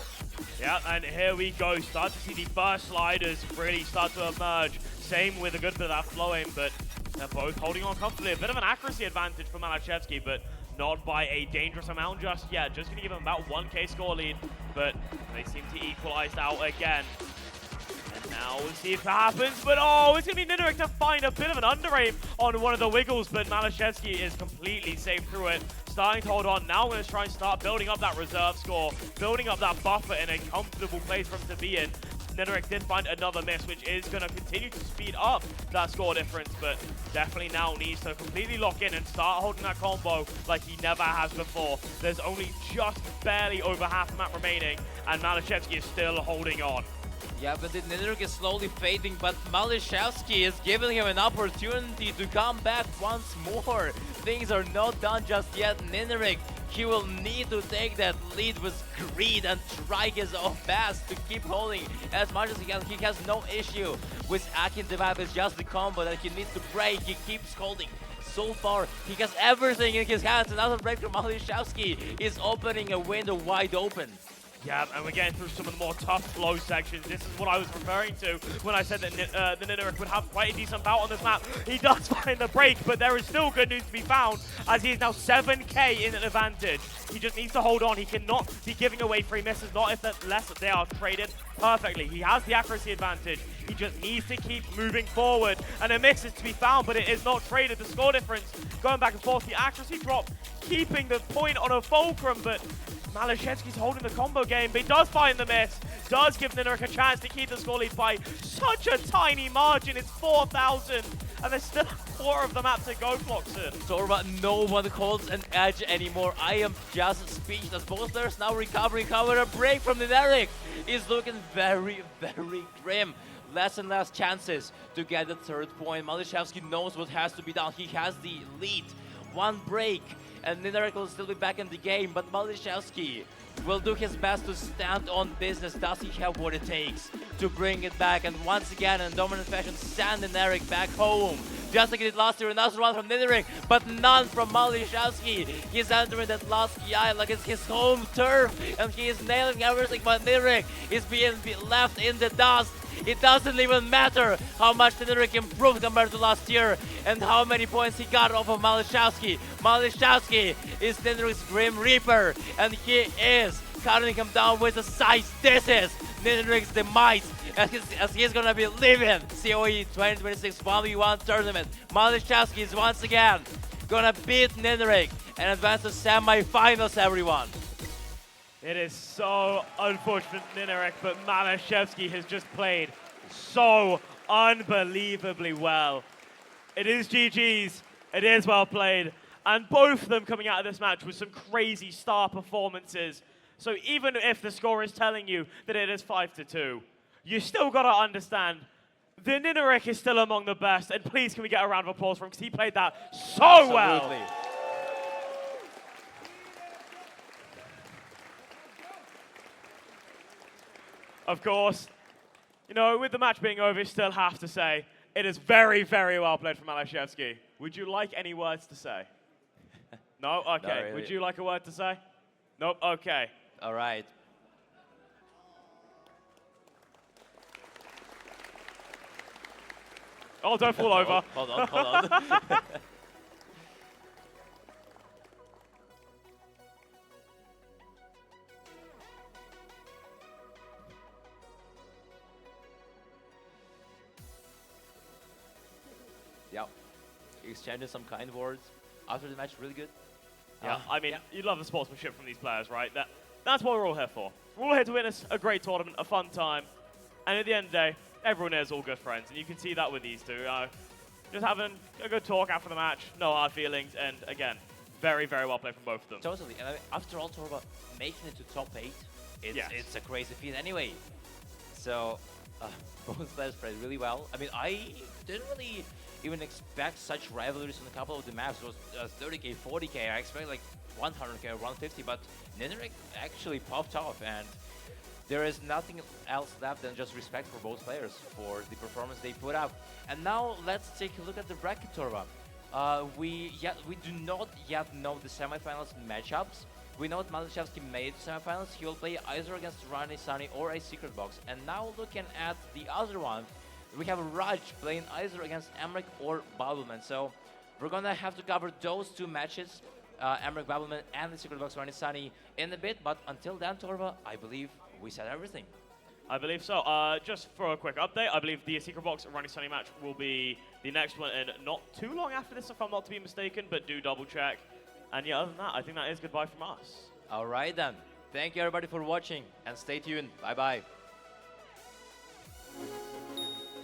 Yeah, and here we go. Start to see the first sliders really start to emerge. Same with a good bit of that flowing, but they're both holding on comfortably. A bit of an accuracy advantage for MALISZEWSKI, but not by a dangerous amount just yet. Just going to give him about 1k score lead, but they seem to equalize out again. And now we'll see if that happens, but oh, it's going to be NINERIK to find a bit of an under-aim on one of the wiggles, but MALISZEWSKI is completely safe through it. Starting to hold on. Now we're going to try and start building up that reserve score, building up that buffer in a comfortable place for him to be in. NINERIK did find another miss, which is going to continue to speed up that score difference, but definitely now needs to completely lock in and start holding that combo like he never has before. There's only just barely over half the map remaining, and MALISZEWSKI is still holding on.
Yeah, but the NINERIK is slowly fading, but MALISZEWSKI is giving him an opportunity to come back once more. Things are not done just yet. NINERIK, he will need to take that lead with greed and try his own best to keep holding as much as he can. He has no issue with Akin the map. It's just the combo that he needs to break. He keeps holding. So far, he has everything in his hands. Another break from MALISZEWSKI is opening a window wide open.
Yeah, and we're getting through some of the more tough flow sections. This is what I was referring to when I said that the NINERIK would have quite a decent bout on this map. He does find the break, but there is still good news to be found, as he is now 7k in an advantage. He just needs to hold on. He cannot be giving away free misses, not if unless they are traded perfectly. He has the accuracy advantage. He just needs to keep moving forward, and a miss is to be found, but it is not traded. The score difference going back and forth. The accuracy drop, keeping the point on a fulcrum, but MALISZEWSKI's holding the combo game, but he does find the miss. Does give NINERIK a chance to keep the score lead by such a tiny margin. It's 4,000, and there's still a quarter of the map to go, Floxen.
Sorba, no one holds an edge anymore. I am just speechless. Both players now recovering. However, a break from NINERIK is looking very, very grim. Less and less chances to get the third point. MALISZEWSKI knows what has to be done. He has the lead. One break, and NINERIK will still be back in the game, but MALISZEWSKI will do his best to stand on business. Does he have what it takes to bring it back? And once again, in dominant fashion, send NINERIK back home. Just like he did last year, another one from NINERIK, but none from MALISZEWSKI. He's entering that last PI like it's his home turf, and he is nailing everything, but NINERIK is being left in the dust. It doesn't even matter how much NINERIK improved compared to last year and how many points he got off of MALISZEWSKI. MALISZEWSKI is NINERIK's Grim Reaper, and he is cutting him down with a scythe. This is NINERIK's demise, as he's gonna be leaving COE 2026 1v1 tournament. MALISZEWSKI is once again gonna beat NINERIK and advance to semi-finals, everyone.
It is so unfortunate, NINERIK, but MALISZEWSKI has just played so unbelievably well. It is GG's, it is well played, and both of them coming out of this match with some crazy star performances. So even if the score is telling you that it is 5-2, you still gotta understand that NINERIK is still among the best, and please can we get a round of applause for him, because he played that so
Absolutely.
well. Of course, you know, with the match being over, you still have to say, it is very, very well played from MALISZEWSKI. Would you like any words to say? No? Okay.
Really.
Would you like a word to say? Nope? Okay.
All right.
Oh, don't fall over.
Hold on, hold on. Yeah, exchanging some kind words after the match, really good.
Yeah, I mean, you love the sportsmanship from these players, right? That's what we're all here for. we're all here to witness a great tournament, a fun time. And at the end of the day, everyone here is all good friends. And you can see that with these two. Just having a good talk after the match, no hard feelings, and again, very, very well played from both of them.
Totally. And I mean, after all, Torva making it to top 8, it's a crazy feat anyway. So, both players played really well. I mean, I didn't really even expect such rivalries in a couple of the maps. It was 30k, 40k. I expected like 100k or 150, but NINERIK actually popped off, and there is nothing else left than just respect for both players for the performance they put out. And now let's take a look at the bracket, Torva. We do not yet know the semifinals and matchups. We know that MALISZEWSKI made the semifinals. He will play either against Ronnie Sunny or a Secret Box. And now looking at the other one, we have Raj playing either against Emric or Bubbleman. So we're gonna have to cover those two matches, Emric Bubbleman and the Secret Box Ronnie Sunny, in a bit. But until then, Torva, I believe we said everything.
I believe so. Just for a quick update, I believe the Secret Box Ronnie Sunny match will be the next one in not too long after this, if I'm not to be mistaken, but do double check. And yeah, other than that, I think that is goodbye from us.
All right then. Thank you everybody for watching, and stay tuned. Bye bye.